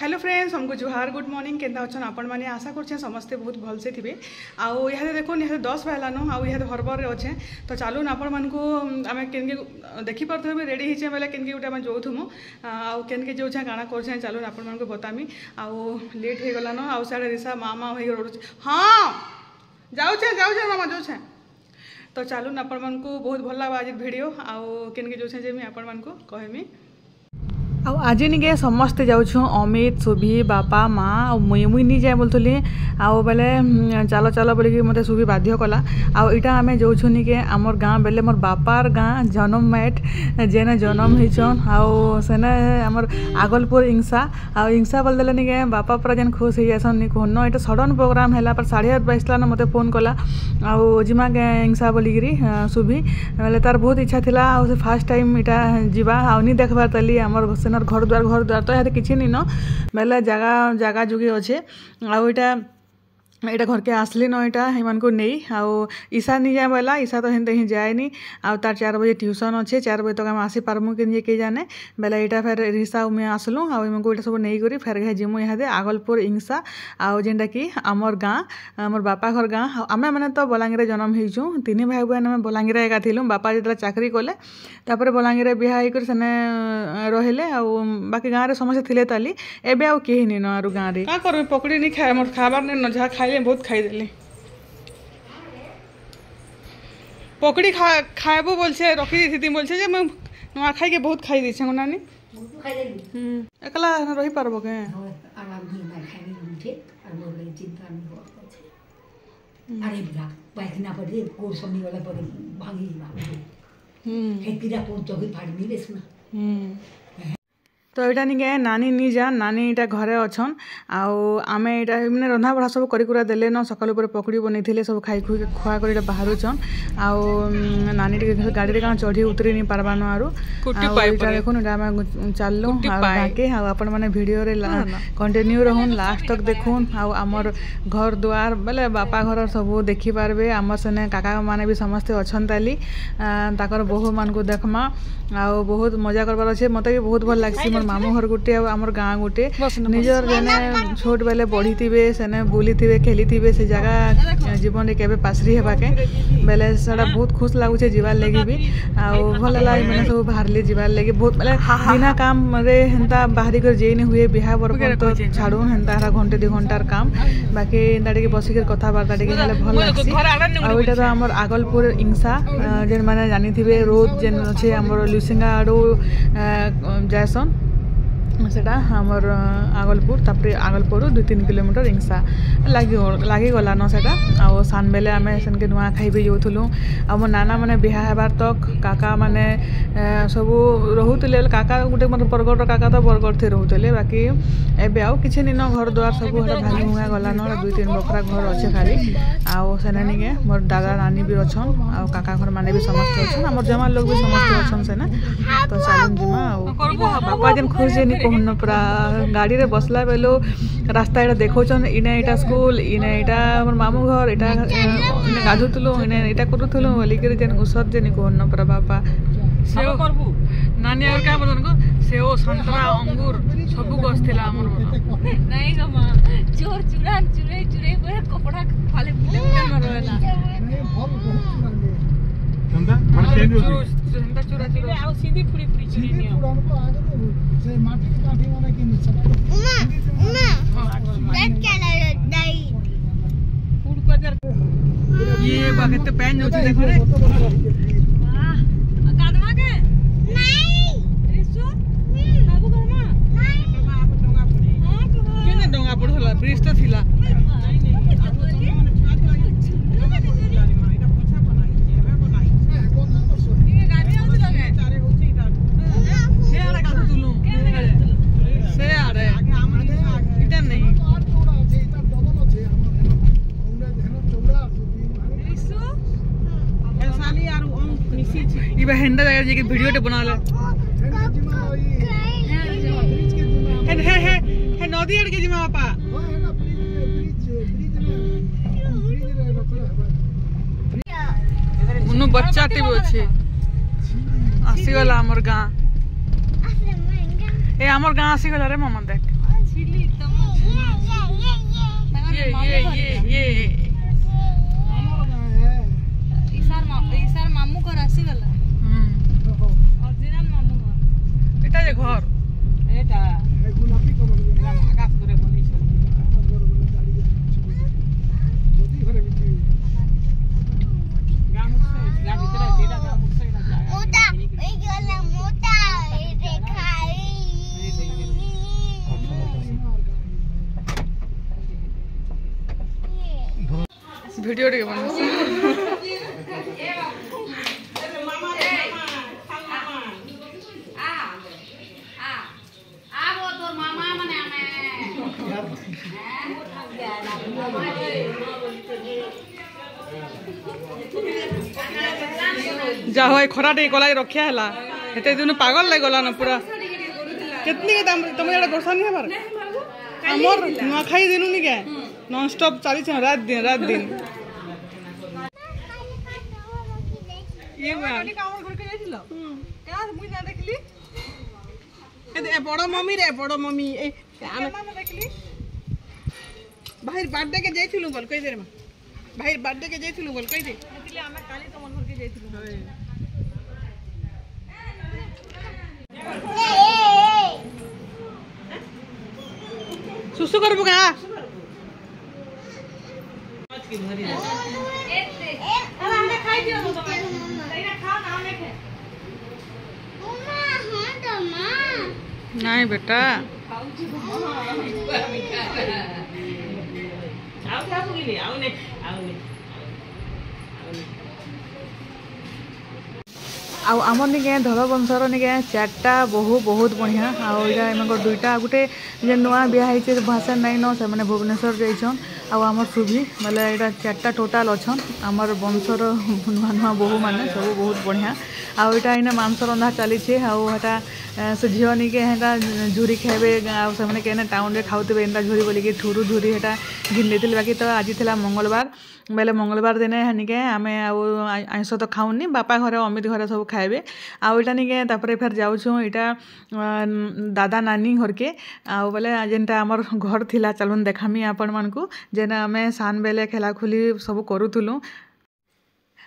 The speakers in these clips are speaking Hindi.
हेलो फ्रेंड्स हमको जुहार गुड मॉर्निंग केंदा अच्छन आपण माने आशा करछे समस्ते बहुत भल से थिबे आउ इहादे देखोन इहादे 10 बजलानो आउ इहादे हरबर रे अच्छे तो चालू आपण मन को आमे केनके देखि परथबे रेडी हिचे बेले केनके उटा हम जोथुमु आउ केनके जोछा गाना करछे चालू आपण मन को बतामी आउ लेट हे गलानो आउ साडे रिसा मामा होई रोड हां जाउछे मामा जोछे तो चालू आपण मन को बहुत भल लागबा आज वीडियो आउ केनके जोछे जे मी आपण मन को कहमी आज निके समस्ते जाऊँ अमित सुभी बापा माँ मुई नहीं जाए बोलती आउ बेले चलो चलो बोलिकी मत सुभी बाध्य कला आउ इटा आम जाऊँ निके आमर गाँ बेले मोर बापार गाँ जन्म मैट जेने जन्म होचन आउ सेने आमर आगलपुर इंसा आउ इंसा बोलदेले निके बापा पूरा जेन खुश हो जासन नि कहन इटा सडन प्रोग्राम है पर 8:30 बजला मत फोन कला आउ जिमा इंसा बोलिकी सुभी बेले तार बहुत इच्छा थिला आउ से फास्ट टाइम इटा जीवा आउ नि देखबार तली आमर सेनर घर द्वार तो यहाँ किसी नहीं न बेले जगह जुगी अच्छे आउ इटा घर के आसली न यहाँ मान को नहीं आउ ईशा नहीं जाए बोला ईशा तो हेनते ही जाएनी आउ तार 4 बजे ट्यूशन अच्छे 4 बजे तक हम आसी पारमु कि जाने बेले यहाँ फिर रिसा उमे आसलु आउ इमको सब नहीं करी फेर घे जिमु यहाँ आगलपुर इंसा आउ जेनटा कि आमर गाँ आमर बापा घर गाँ आमे मैंने तो बलांगीर जन्म होइछु 3 भाई बहन आम बलांगीर एका थिलु बापा जो चाकरी कले तापर बलांगीर बिहा होकर सेने रहिले आउ बाकी गाँव में समस्ते थिले ताली एबे आउ केही नि न आरु गाँव रे का करबे पकड़ी नहीं खाए मोर खाबार ने न जा खाइले बहुत खाइदेली पकड़ी खाएबो बोलछे रखी दी बोलछे जे मैं नुआ खाई के बहुत खाई दी नानी एकला रही पारबो के अरे बिरा पैखना पड़े कोर समनी वाला पर भागी हेतिरा पोन तो भी फाड़ नहीं रेसना तो यहाँ निके नानी नहीं जान नानी इटा घरे अच्छन आउ आमे इटा मैंने रंधा बढ़ा सब करा देले न सकाल पकड़ी बनई सब खाई खुई खुआ कर बाहरुचन आउ नानी गाड़ी रे चढ़ी उतरी नहीं पारबा न आरु देखुन चलू आगे आपण मैंने वीडियो रे कंटिन्यू रहन लास्ट तक देखुन आउ आमर घर द्वार बेले बापा घर सब देखी पारबे आम सेने काका माने भी समस्ते अच्छन ताली ताकर बहु मान को देखमा आउ बहुत मजा करबार अच्छे मत भी बहुत भल लगसी मोर मामू घर गोटे आमर गाँ गोटे निजर जेने छोट बेले बढ़ी थे सेने बुली थे खेली थे से जगह जीवन के पासरी हेबाके बेले सारा बहुत खुश लगुचे जीवार लगी भी आउ भल लगे मैंने सब बाहर जीवार लगी बहुत बेले बिना काम रे हेन्ता बाहरी कर जेने हुए बिहा बरपन तो छाड़ू हेन्ता घंटे 2 घंटार काम बाकी एंता टे बसिक कथबार्ता टे भल लगसी आउ इटा तो आमर आगलपुर इंसा जेन माने जानी थे रोड जेन अच्छे आमर लुसिंगा आड़ू जायसन सेटा हमर आगलपुर तापर आगलपुर 2-3 किलोमीटर इंसा लगी गला न सेटा आ सान बेले आम सेनके नुआ खाई भी जाऊँ आ मो नाना माने बिहा हेबार तक काका माने सब रोते काका गोटे मतलब बरगढ़ काका तो बरगढ़ थे रोते बाकी एबे आउ किसी नहीं न घर द्वार सब भांगी भुआ गला न 2-3 बखरा घर अच्छे खाली आउ सेने निके मोर दादा नानी भी अच्छन आ काका घर माने भी समस्त अच्छन आमर जमा लोग भी समस्त अच्छन सेने तो चालू जिमा बापा जेन खुश कहन पूरा गाड़ी रे बसला बेलो रास्ता एटा देखौछन इने एटा स्कूल इने एटा हमर मामू घर एटा इने गाधुतलु इने एटा करूथलु बोलिकर जेन उसर जेन कहन पूरा बापा सेव करबू नानी और का बदन को सेव संतरा अंगूर सब गस थिला हमर नहीं ग मां चोर चुरे पर कपड़ा खाली बुले न रहला कंदा मन चेंज हो सेंटा चुरा आ सीधी फुड़ी चुरी नियो से माटी की काठी वाला के नीचे दैट कैन डाई फूड को ये बागते पैन जो देखो रे वाह कादमा के नहीं रिसु बाबू करमा नहीं आप डोंगा पड़ी हां केने डोंगा पड़ला ब्रिज तो थिला हेंदा जगह जे वीडियो टे बना ले हे नदी एड़ के जिमा बापा उनु बच्चा टे अछि आसी गला हमर गां ए हमर गां आसी गला रे मम्मा देख ये ईसार मामू घर आसी गला ओरिजिनल मामू घर এটা যে ঘর एटा গোলাপি কলর आकाश करे बोली छन যদি ঘরে বিক্রি गाम से गाम भीतर है सीधा गाम से ना जाए मोटा ये वाला मोटा ये दिखाई ভিডিও টিকে বানাচ্ছি যা হয় খরা টিকে কলাই রক্ষা হেলা হেতে দিন পাগল লাগি গলা না পুরা কেতনি কে তুমি এটা করছ নি হবার আমার নুয়াখাই দিনু নি কে নন স্টপ চালিছে রাত দিন ये वाली कामर घर के जाइছিল क्या मुई ना देखली ए बड़ मम्मी ए मामा देखली भाई बर्थडे के जाइছিলু বল কই দে রে भाई बर्थडे के जाइছিলু বল কই দे देखली আমরা কালি তোমার ঘর के जाइছিলু सुसु करबो का आज की भरी अब हमने खाई दियो तो तैना खा ना हमें खे मम्मा हां तो मां नहीं बेटा आओ क्या बोली आओ ने आउ आमर निके धल वंशर निके चारटा बहु बहुत बढ़िया आउ इटा एमकर दुईटा गोटे जे नुआ बिहा होइछे भाषा नाइन न से माने भुवनेश्वर जाइछन आउ आमर सुभी बोले इटा चारटा टोटाल अछन आमर वंशर नुआ नुआ बहु माने सब बहुत बढ़िया आउ इटा इने मांस रंधा चलीछे आउ हटा से झियो निके हेटा झुरी खाइबे आउ से माने केने टाउन रे खाउतबे एंता झुरी बोली कि ठुरू झुरी हेटा घिन लेतिल बाकी तो आज थिला मंगलवार बेले मंगलवार दिने हनिके आमे आउ आइंस तो खाउनी बापा घरे अमित घरे सब खाइबे आउ इटा निके तापरे फेर जाउछु इटा दादा नानी घर के आउ बोले जेनटा हमर घर थिला चलुन देखामी आपण मानकू जेना आमे सान बेले खेला खुली सब करूथुलु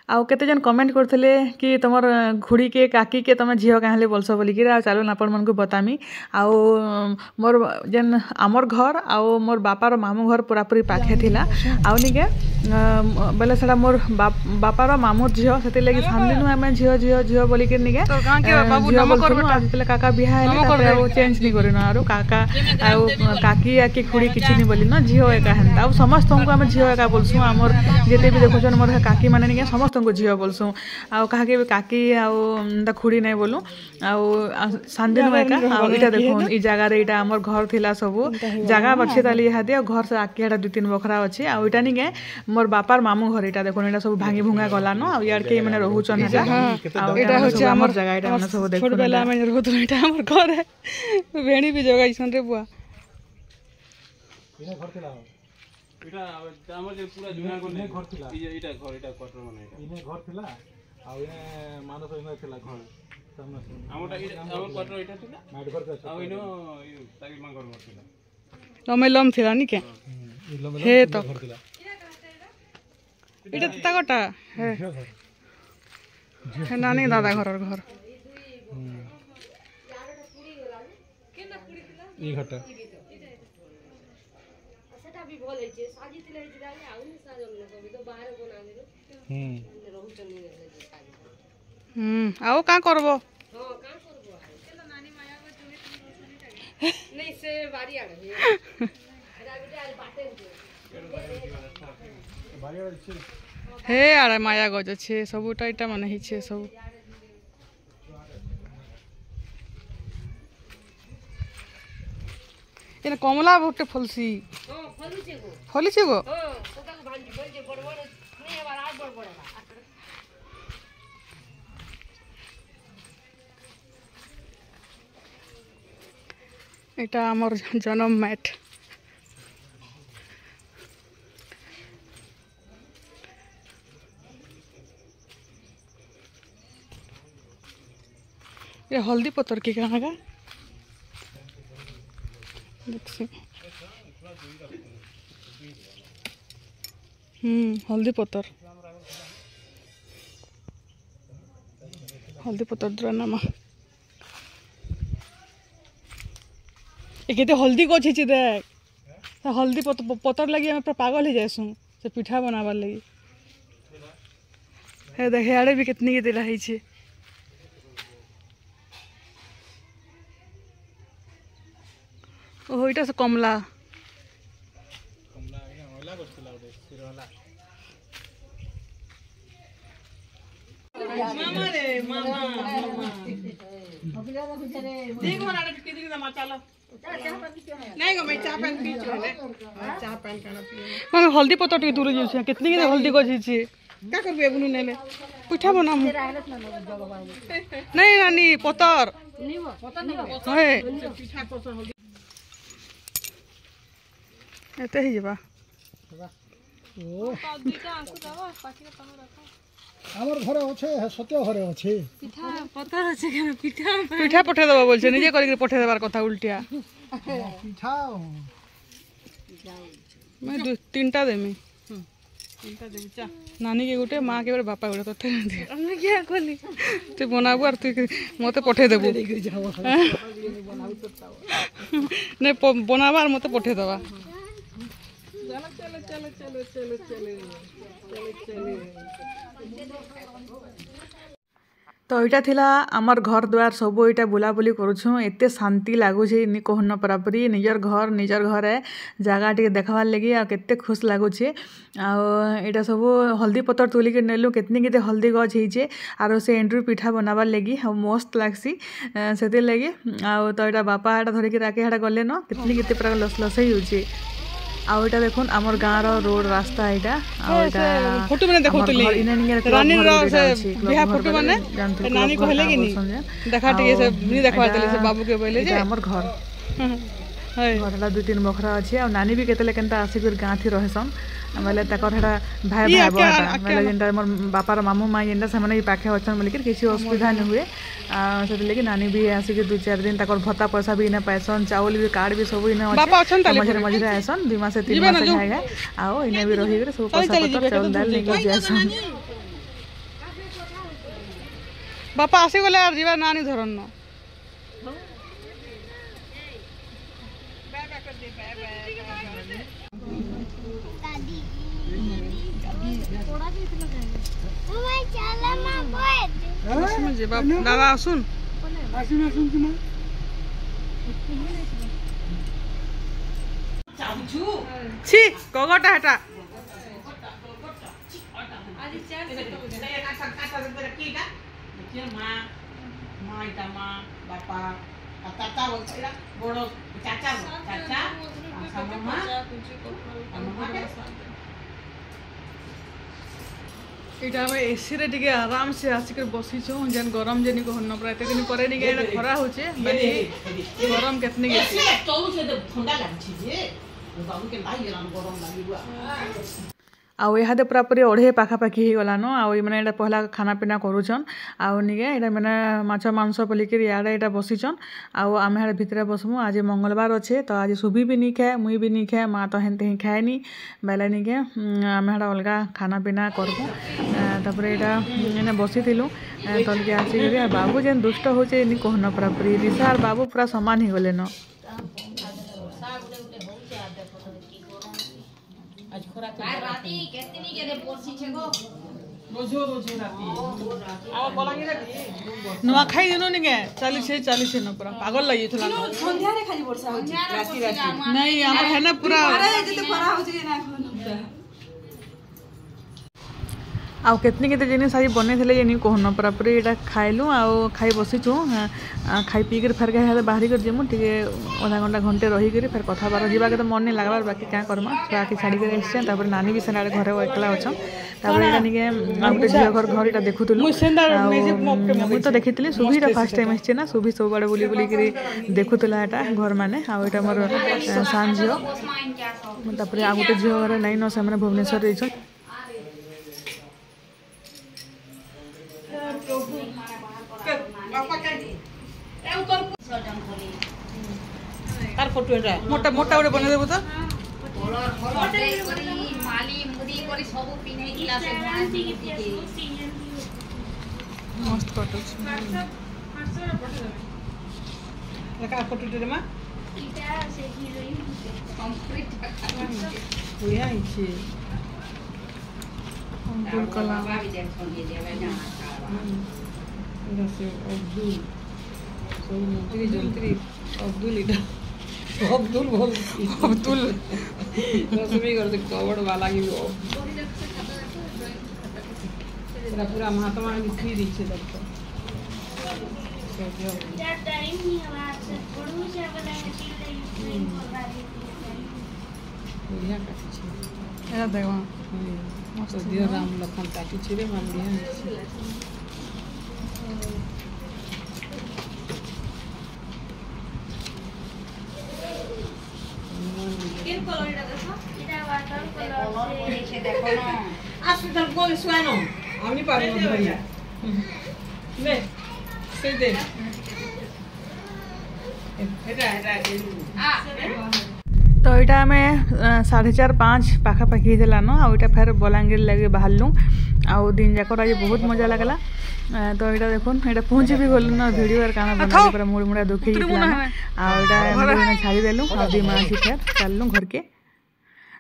आउ केते जन कमेंट करथिले कि तमर खुड़ी के काकी के तमे झियो काहले बोलसो बोली कि चलो आपण मन को बतामी आउ मोर जन हमर घर आउ मोर बापार मामू घर पूरा पूरी पाखे थिला आउ निके बेले सडा मोर बापार मामू झियो सेते लागि सामदिनु आमे झियो झियो झियो बोली कि निके तो गां के बाबू नम कर बेले काका बिहा हेले तापर चेंज नि करिनो आरो काका आउ काकी या कि खुड़ी किछि नि बोली न झियो एका हन आउ समस्त को आमे झियो एका बोलसु हमर जेते भी देखुछन मोर काकी माने निके समस्त को झियो बोलसु आउ कहा के काकी आउ ता खुड़ी नै बोलु आउ सांदिनु एका आउ इटा देखो ई जगह रे इटा हमर घर थिला सब जगह बछे ताली हादे घर से आके एटा 2-3 बखरा अछि आउ इटा निके मोर बापार मामू घर इटा देखो इटा सब भांगी भुंगा गला न आउ यार के माने रहउचन हेटा आउ इटा होछ हमर जगह इटा माने सब देखो बेला माने रहत इटा हमर घर है भेणी भी जगाइछन रे बुआ इने घर थिला इटा हमर जे पूरा जुना को इने घर थिला इटा क्वार्टर माने इने घर थिला आ इने मानस इने थिला घर सामने हमर क्वार्टर इटा थिला माट घर का आ इनो ताकि मांगर घर थिला लम थिला नि के हे तो घर थिला इटा ता गोटा हे नानी दादा घर ई घटा आओ का करबो नहीं से बारी आड़े हे आरे माया गज छे सबुटा इटा माने हि छे सब एने कमला बहुते फलसी हां फलुचे गो फलिছে गो हां सदा को भांजी बोल जे बड़ बड़ नहीं है बार बड़ बड़ এটা আমার জনম ম্যাট ये हल्दी पत्तर के कहाँ का देखसी हल्दी पतर द्वारा नामा ये हल्दी गछ देख हल्दी पतर लगी आम पूरा पागल हो जाएसु से पिठा बनाबार लगी हे देख आड़े भी कितनी के दिला है ओहो इटा से कमला मामा रे मामा देख मारा किती किती मा चलो नहीं गो मैं चाय पान पी चले चाय पान खाना पी मामा हल्दी पत्ता टी दूर जे कितनी के हल्दी गछि छी का करबे बुनु नेले पिठा बनाम नहीं नानी पत्तर है पिठा कोस हल्दी एते ही जबा আমার ঘরে আছে সত্য ঘরে আছে পিঠা পতর আছে কেন পিঠা পিঠা পঠে দেবা বলছে নিজে করি পঠে দেবার কথা উল্টিয়া পিঠা मैं तीनटा देमी नानी के गोटे माँ के बापा गोटे तोते আমি কি কলি तु बनाबू और तु मत पठे देबू नहीं बनाबा और मत पठे देबा तो यहाँ थिला आमर घर द्वार सब यहाँ बुलाबुली करुछु एते शांति लगुच कहन परापरी निजर घर निजर घर जगह टे देखबार लगी आ केते खुश लगुच आटा सब हल्दी पतर तुलिक नेलु केतनी केते हल्दी गछ होइछे आरो से एंड्रू पिठा बनाबार लगी मस्त लागसी से लगी आ तो यहाँ बापा यहाँ धरिक राके यहाँ गले न केतनी केते पूरा लस लस होइछे आउ एटा देखुन हमर गाँव रो रोड रास्ता एटा आउ एटा फोटो माने देखौतली रानी रो से बिहा फोटो माने नानी कहले कि नी देखा टिके से नी देखबा तले से बाबू के बोले जे हमर घर है घरला दु तीन बखरा अछि आ नानी भी केतले केनता आसी फिर गाँ थी रहसन बेले तकर हेडा भाई भाई बटा बेले जेंटा हमर बापा रो मामू माई जेंटा से माने पाखे अछन बोले कि किसी असुविधा न हुए से लेकिन नानी भी आसी के 2-4 दिन तक भत्ता पैसा भी इने पैसन चावल भी कार्ड भी सब इने बापा अछन ताले मझे मझे आसन 2 मास से 3 मास खाएगा आओ इने भी रही करे सब पैसा पत्र चावल दाल लेके जासन बापा आसी गले आर जीवा नानी धरन न दादा सुन छी कगटा हेटा इटा हम एसी रे टिके आराम से आसिक बसीछु जेन गरम जेनी को हन्न प्राय तकनी परे नि एटा खरा होचे बाकी गरम केतनी के तो से ठंडा लागछि जे बाबू के भाई गरम लागिबा आउ इहादे पूरा पूरी अढ़े पाखापाखि हो गलान आउ मैंने यहाँ पहला खाना पीना करुछन आउ निके यहाँ मैंने माछ मांस बोलिक इे यहाँ बसीचन आउ आम यहाँ भितर बसमु आज मंगलवार अच्छे तो आज सुभी भी नहीं खाए मुई भी नहीं खाए माँ तो हेनते ही खाएनी बेले निके आम यहाँ अलग खाना पीना करबू तापर यहाँ बसी तलके आसिक बाबू जेन दुष्ट होचे कहन पूरा पूरी रिसा और बाबू पूरा सामान ही गले न आज खोरा राती केतनी के रे पोरसी छे गो रोजो राती आ बोलांगी रे नुआ खाई दिनो निके 40 न पूरा पागल लगी थला संध्या रे खाली वर्षा होची राती नहीं हमर है ना पूरा अरे जते खरा होची ना आउ केतनी केते जिनिस आज बने थे जेनी कहन पूरा पूरी यहाँ खाइलु आउ खाई बसीचु खाई पी कर फेर के बाहरी कर जीमु टिके आधा घंटा घंटे रही कर फिर कथा बार जीवा के तो मन नहीं लगबार बाकी क्या करमा छुआ के छाड़ी कर एसछे तापर नानी भी सेना घरे एकला अछन तापर एटा निके आ गुटे झियो घर एटा देखुतलु मुई तो देखितली सुभीटा फर्स्ट टाइम एसछे ना सुभी सब बड़े बुली बुली कर देखुतला एटा घर माने आ एटा मोर सान झियो तापर आ गुटे झियो घर नै न से माने भुवनेश्वर रहिछन तार फोटो एटा मोटा मोटा गोटे बनेइ देबो तो माली मुदी करी सब पिनै दिला से गणेश जी मस्त फोटो एका फोटो रे मा कंप्लीट बुढ़िया हिचे अब्दुल कलाम बाबा भी देख सुनिए देवे ना जैसे अब्दुल सब मंत्री जंत्री अब्दुल इटा अब्दुल बोल अब्दुल रश्मि कर दे कवड़ वाला की पूरा पूरा महात्मा गांधी फ्री दी छे तब टाइम नहीं हवा से पढ़ू से बनाए बढ़िया काटी छे एरा देखो मस्त दियो राम लखन काटी छे रे मान बढ़िया छे किन कलर इटा देखो इधर वाटर कलर से देखो ना अस्पताल कोल सुआनो आमी पारो बढ़िया ले से दे एटा आ तो यहाँ आम 4:30-5 पाखापाखि होता न आईटा फेर बलांगीर लगे बाहरलु आउ दिन जाक आज बहुत मजा लगला तो यहाँ देखुन यहाँ पहुँची भी गलु न भिडियो काण बना मुड़ मुड़ा दुखी आईटा छाड़देलु आ दिमासी फेर चललु घर के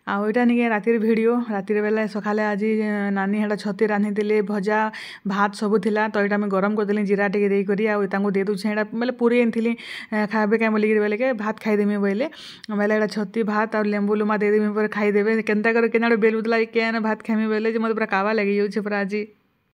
आईटा निके रातिर भिडियो रातिर बेला सकाले आज नानी हेटा छती रांधि भजा भात सबू थिला तो यहाँ गरम करदेली जीरा टे देकर दे दूचे हेटा बोले पूरी आनी खाबे क्या बोलिक बोले के भात खाईदेमी बोले बोले यहाँ छती भात और लेंबू लुमा देदेमी पर खाईदेवे केन्ता कर केना बेलुदला केन भात खाइमी बोले मत पूरा कावा लगी जाऊे पूरा आज